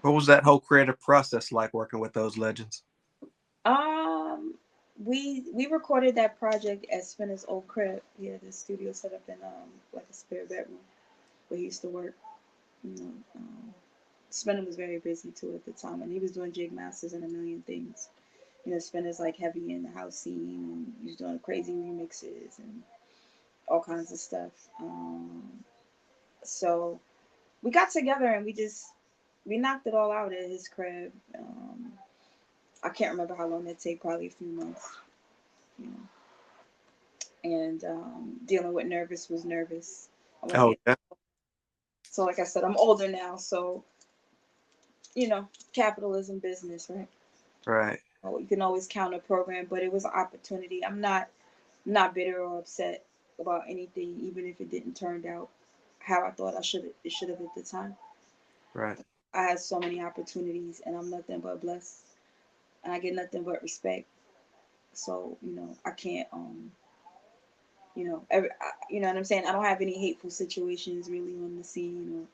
What was that whole creative process like working with those legends? Um, we recorded that project at Spinner's old crib. He had this studio set up in like a spare bedroom where he used to work. You know, Spinner was very busy too at the time, and he was doing jig masters and a million things. You know, Spinner's like heavy in the house scene, and he was doing crazy remixes and all kinds of stuff. So we got together and we knocked it all out at his crib. I can't remember how long it take, probably a few months, you know. And dealing with nervous was nervous. I want to Oh get yeah, so like I said, I'm older now, so capitalism business, right? right. Oh, you can always counter program, but it was an opportunity. I'm not bitter or upset about anything, even if it didn't turn out how I thought it should have at the time. Right. I had so many opportunities, and I'm nothing but blessed, and I get nothing but respect. So I can't you know what I'm saying. I don't have any hateful situations really on the scene,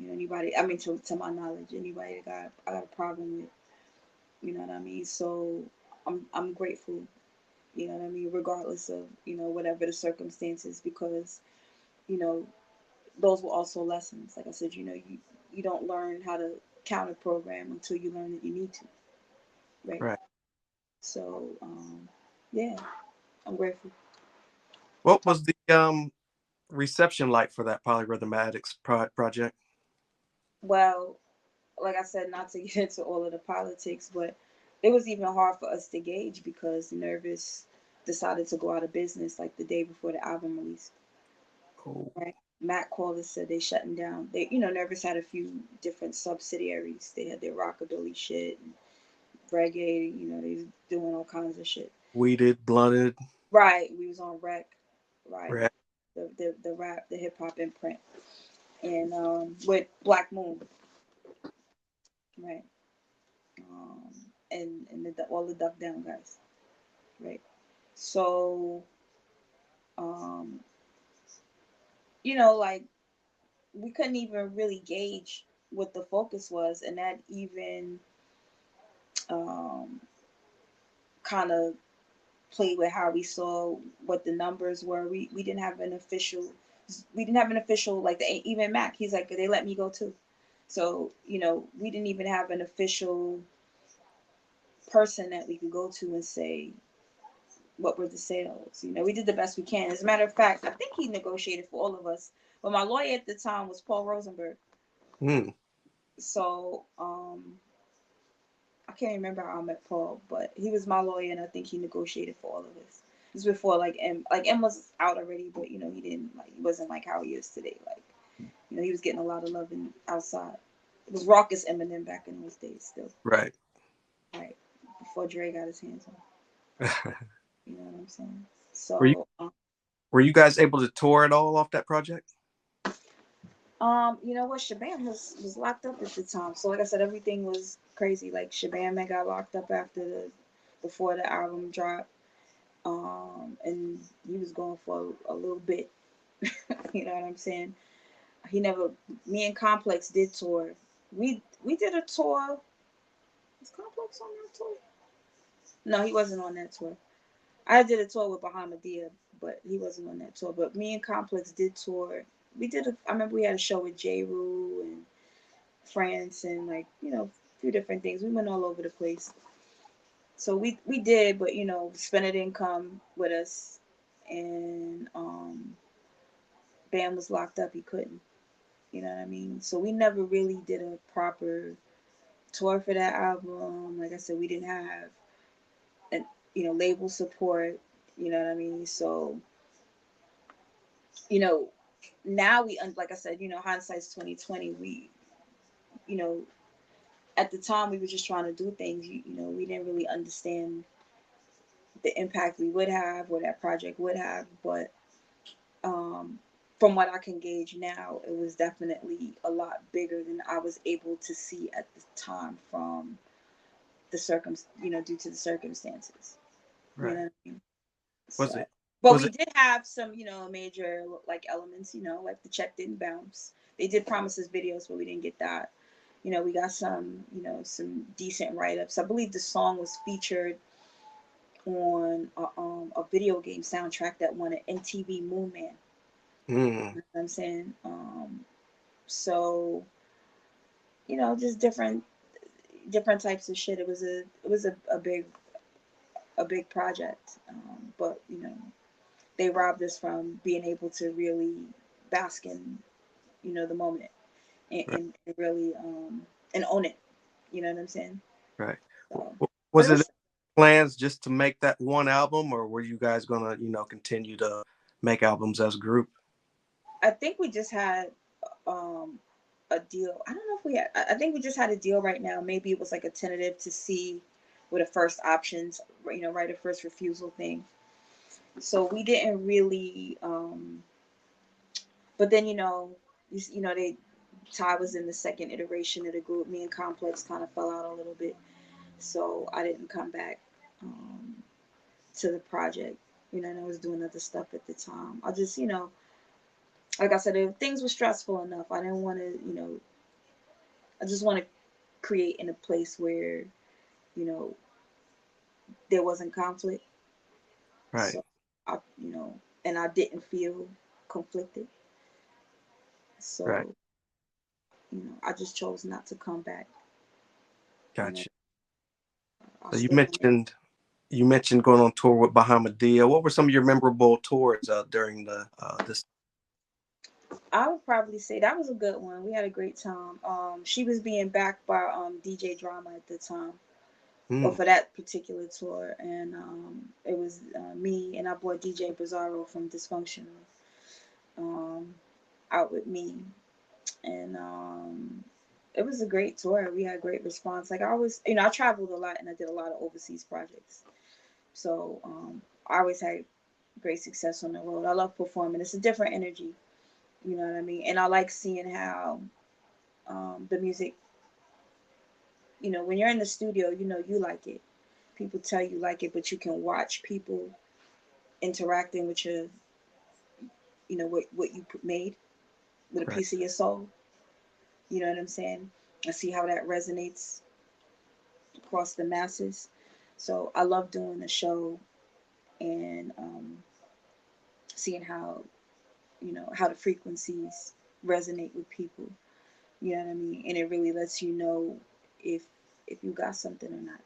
or anybody. I mean, to my knowledge, anybody that I got a problem with. You know what I mean. So I'm grateful. You know what I mean, regardless of whatever the circumstances, because you know those were also lessons. Like I said, you don't learn how to counter program until you learn that you need to, right? Right. So yeah, I'm grateful. What was the reception like for that Polyrhythm Addicts project? Well, like I said, not to get into all of the politics, but it was even hard for us to gauge because Nervous decided to go out of business like the day before the album release. Oh, Right? Matt called and said they shutting down. Nervous had a few different subsidiaries. They had their rockabilly shit and reggae. They was doing all kinds of shit. weeded, blunted, Right. We was on rec. Right. right. The rap, the hip hop imprint, and with Black Moon. Right. Um, and all the Duck Down guys. Right. So, um, like we couldn't even really gauge what the focus was, and that even um, kind of played with how we saw what the numbers were. We didn't have an official. We didn't have an official like even Mac. He's like they let me go too. So we didn't even have an official person that we could go to and say what were the sales. We did the best we can. As a matter of fact, I think he negotiated for all of us. But my lawyer at the time was Paul Rosenberg. Hmm. So I can't remember how I met Paul, but he was my lawyer, and I think he negotiated for all of us. This was before M was out already, but he didn't he wasn't like how he is today. Like he was getting a lot of love outside. It was raucous Eminem back in those days, still, Right. right before Dre got his hands on. You know what I'm saying? were you So were you guys able to tour at all off that project? you know what? Shabam was locked up at the time. So like I said, everything was crazy. Like Shabam had got locked up before the album dropped. And he was going for a little bit. You know what I'm saying? He never. Me and Complex did tour. We did a tour. Was Complex on that tour? No, he wasn't on that tour. I did a tour with Bahamadia, but he wasn't on that tour. But me and Complex did tour. We did. I remember we had a show with J. Rue and France and a few different things. We went all over the place. So we did, but Spinner didn't come with us, and Bam was locked up. He couldn't. You know what I mean? So we never really did a proper tour for that album. Like I said, we didn't have an label support. You know what I mean? So you know now like I said, hindsight's 2020. You know at the time we were just trying to do things. We didn't really understand the impact we would have or that project would have, but um, from what I can gauge now, it was definitely a lot bigger than I was able to see at the time from due to the circumstances. You know Right. what I mean? Was So, it but was we it did have some, major like elements. Like the check didn't bounce. They did promise us videos, but we didn't get that. We got some, some decent write ups. I believe the song was featured on a video game soundtrack that won an MTV Movement. Mm, You know what I'm saying? So just different types of shit. It was a big project, but they robbed us from being able to really bask in the moment right, and really and own it. You know what I'm saying? right. So, but Was it it's plans just to make that one album, or were you guys gonna, continue to make albums as a group? I think we just had um a deal. I don't know if we had. I think we just had a deal right now. Maybe it was like a tentative to see what the first options, right, a first refusal thing. So we didn't really. But then they Ty was in the second iteration of the group. Me and Complex kind of fell out a little bit, so I didn't come back to the project. And I was doing other stuff at the time. I just, like I said, if things were stressful enough, I didn't want to, I just want to create in a place where, you know, there wasn't conflict. Right, So and I didn't feel conflicted. right. So, I just chose not to come back. You know, Gotcha. I So you stayed on it. mentioned going on tour with Bahamadia. What were some of your memorable tours during the this? I would probably say that was a good one. We had a great time. She was being backed by DJ Drama at the time, or Mm, for that particular tour, and it was me and our boy DJ Bizarro from Dysfunctional um, out with me, and it was a great tour. We had great response. Like I always, I traveled a lot and I did a lot of overseas projects, so I always had great success on the road. I love performing. It's a different energy, you know what I mean, and I like seeing how the music. When you're in the studio, you like it. People tell you like it, but you can watch people interacting with your, what you made with a right, piece of your soul. You know what I'm saying? I see how that resonates across the masses. So I love doing the show and seeing how the frequencies resonate with people. You know what I mean? And it really lets you know if if you got something or not.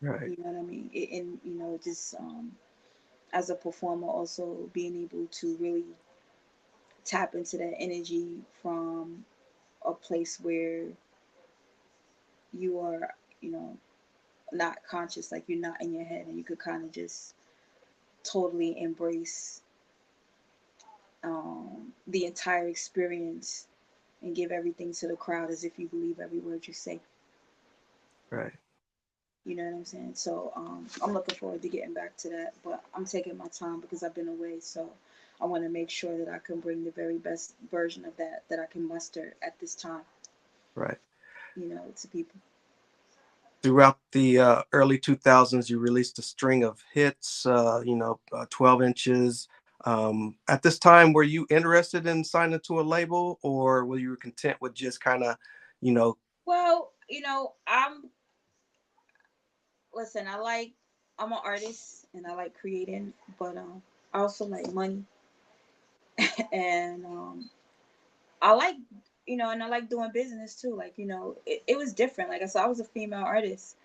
right, You know what I mean? And just as a performer, also being able to really tap into that energy from a place where you are, not conscious, like you're not in your head, and you could kind of just totally embrace the entire experience and give everything to the crowd as if you believe every word you say. right, You know what I'm saying? So I'm looking forward to getting back to that, but I'm taking my time because I've been away. So I want to make sure that I can bring the very best version of that I can muster at this time, right. to people. Throughout the early 2000s, you released a string of hits, 12 inches. At this time, were you interested in signing to a label, or were you content with just kind of, you know, Well, listen, I'm an artist and I like creating, but I also like money and I like, and I like doing business too. Like, it was different. Like I said, I was a female artist.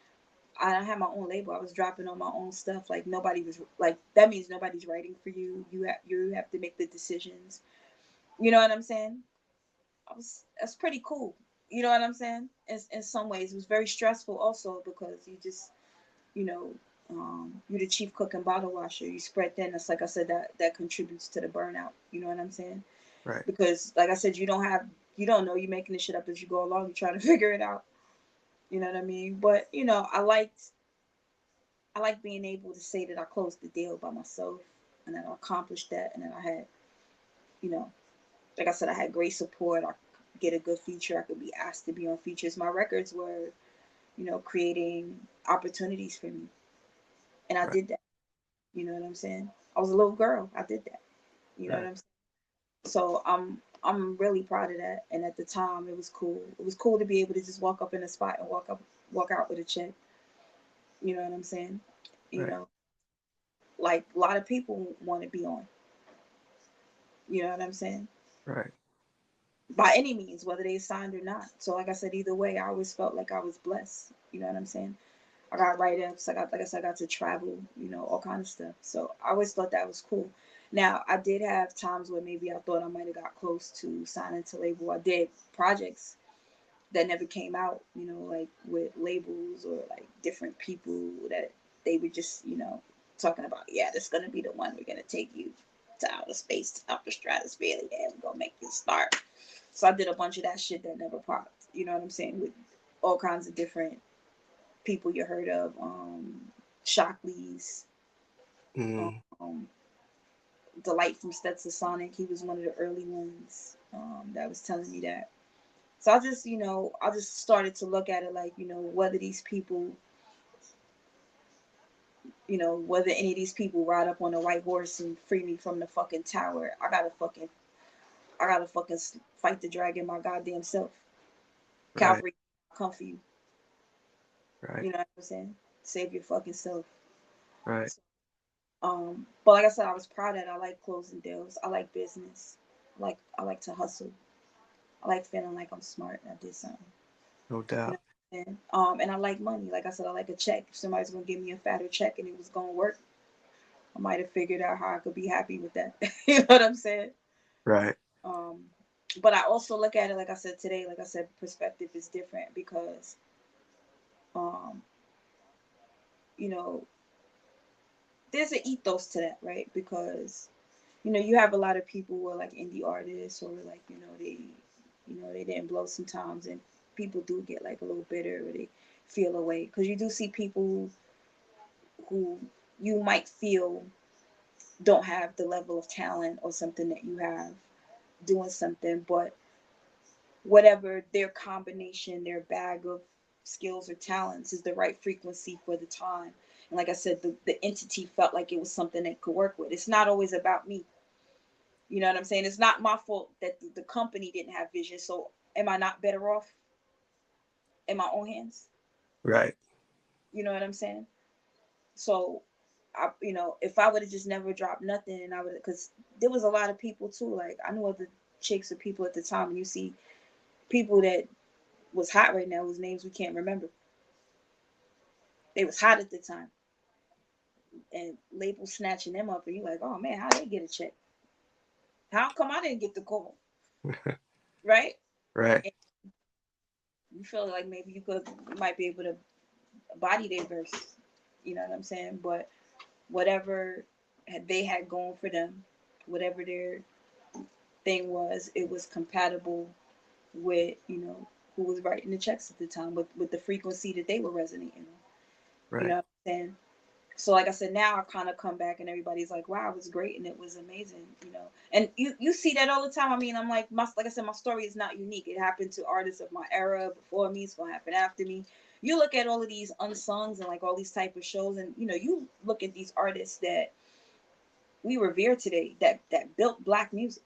I had my own label. I was dropping on my own stuff. Like nobody was like that means nobody's writing for you. You have to make the decisions. You know what I'm saying? That's pretty cool. You know what I'm saying? In some ways, it was very stressful also because you just you know, you're the chief cook and bottle washer. You spread thin. That's like I said, that contributes to the burnout. You know what I'm saying? right, Because like I said, you don't know. You're making this shit up as you go along. You're trying to figure it out. You know what I mean? But I like being able to say that I closed the deal by myself and that I accomplished that and that I had, you know, like I said, I had great support. I could get a good feature. I could be asked to be on features. My records were, creating opportunities for me, and I right, did that. You know what I'm saying? I was a little girl. I did that. You know what right, I'm saying? So I'm really proud of that. And at the time, it was cool. It was cool to be able to just walk up in a spot and walk out with a check. You know what I'm saying? You Right. know, like a lot of people want to be on. You know what I'm saying? Right. By any means, whether they signed or not. So, like I said, either way, I always felt like I was blessed. You know what I'm saying? I got write ups. I got, like I said, I got to travel. You know, all kind of stuff. So I always thought that was cool. Now, I did have times where maybe I thought I might have got close to signing to label. I did projects that never came out, you know, like with labels or like different people that they were just, you know, talking about, yeah, this is gonna be the one, we're gonna take you to outer space, to upper stratosphere, and we're gonna make you start. So I did a bunch of that shit that never popped. You know what I'm saying? With all kinds of different people you heard of, Shockleys, Mm. um, Delight from Stetsasonic. He was one of the early ones that was telling me that. So I just, you know, I just started to look at it like, you know, whether these people, you know, whether any of these people ride up on a white horse and free me from the fucking tower, I gotta fucking fight the dragon my goddamn self. Right. Calvary, come for you. Right. You know what I'm saying? Save your fucking self. Right. So, but like I said, I was proud that I like closing deals. I like business. I like to hustle. I like feeling like I'm smart and I did something. No You know doubt. what I'm saying? And I like money. Like I said, I like a check. If somebody's gonna give me a fatter check and it was gonna work, I might have figured out how I could be happy with that. You know what I'm saying? Right. Um, but I also look at it like I said today. Like I said, perspective is different because, um, you know, there's an ethos to that, right? Because you know you have a lot of people who are like indie artists or like you know they didn't blow sometimes, and people do get like a little bitter or they feel away because you do see people who you might feel don't have the level of talent or something that you have doing something, but whatever their combination, their bag of skills or talents is the right frequency for the time. And like I said, the entity felt like it was something they could work with. It's not always about me. You know what I'm saying? It's not my fault that the company didn't have vision. So am I not better off in my own hands? Right. You know what I'm saying? So I, you know, if I would have just never dropped nothing, and I would, because there was a lot of people too. Like I knew other chicks or people at the time, and you see people that was hot right now whose names we can't remember. They was hot at the time, and labels snatching them up, and you're like, oh man, how they get a check? How come I didn't get the call? Right? Right. And you feel like maybe you might be able to body their verse. You know what I'm saying? But whatever they had going for them, whatever their thing was, it was compatible with, you know, who was writing the checks at the time, with the frequency that they were resonating on. You Right. know what I'm saying? So like I said, now I kind of come back and everybody's like, wow, it was great and it was amazing, you know. And you see that all the time. I mean, I'm like, like I said, my story is not unique. It happened to artists of my era before me. It's gonna happen after me. You look at all of these unsungs and like all these type of shows, and you know, you look at these artists that we revere today that built black music,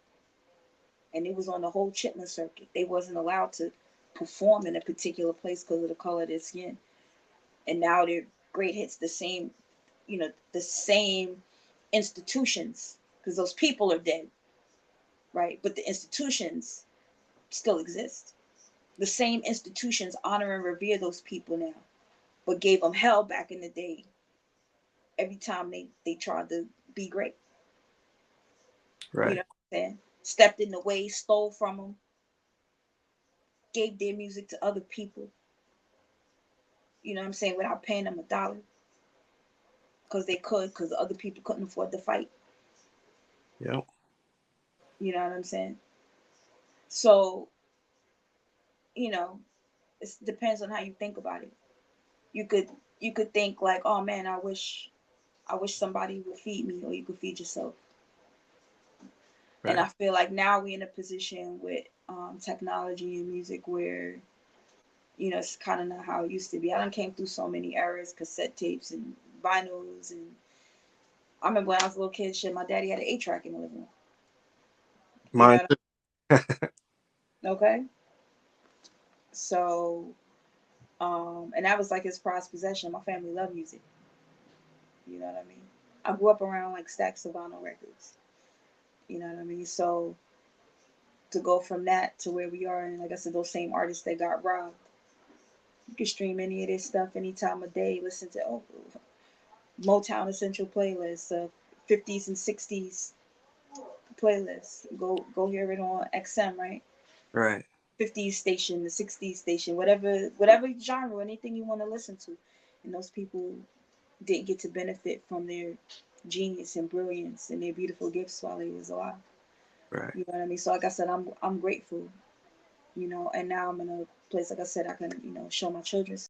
and it was on the whole Chitlin circuit. They wasn't allowed to perform in a particular place because of the color of their skin, and now they're great hits. The same, you know, the same institutions, because those people are dead, right? But the institutions still exist. The same institutions honor and revere those people now, but gave them hell back in the day every time they tried to be great. You know Right. what I'm saying? Stepped in the way, stole from them, gave their music to other people. You know what I'm saying? Without paying them a dollar because they could, because the other people couldn't afford to fight. Yep. You know what I'm saying? So, you know, it depends on how you think about it. You could you could think like, oh man, I wish somebody would feed me, or you could feed yourself. And Right. I feel like now we're in a position with technology and music where you know it's kind of not how it used to be. I done came through so many eras, cassette tapes and vinyls, and I remember when I was a little kid, shit, my daddy had an 8 track in the living room. You know Mine what I too. Okay, so and that was like his prized possession. My family loved music. You know what I mean? I grew up around like stacks of vinyl records. You know what I mean? So to go from that to where we are, and like I said, those same artists that got robbed, you can stream any of this stuff any time of day. Listen to Motown Essential playlist, 50s and 60s playlist. Go hear it on XM, right? Right. 50s station, the 60s station, whatever genre, anything you want to listen to. And those people didn't get to benefit from their genius and brilliance and their beautiful gifts while they was alive. Right. You know what I mean? So like I said, I'm grateful, and now I'm in a place, like I said, I can, show my children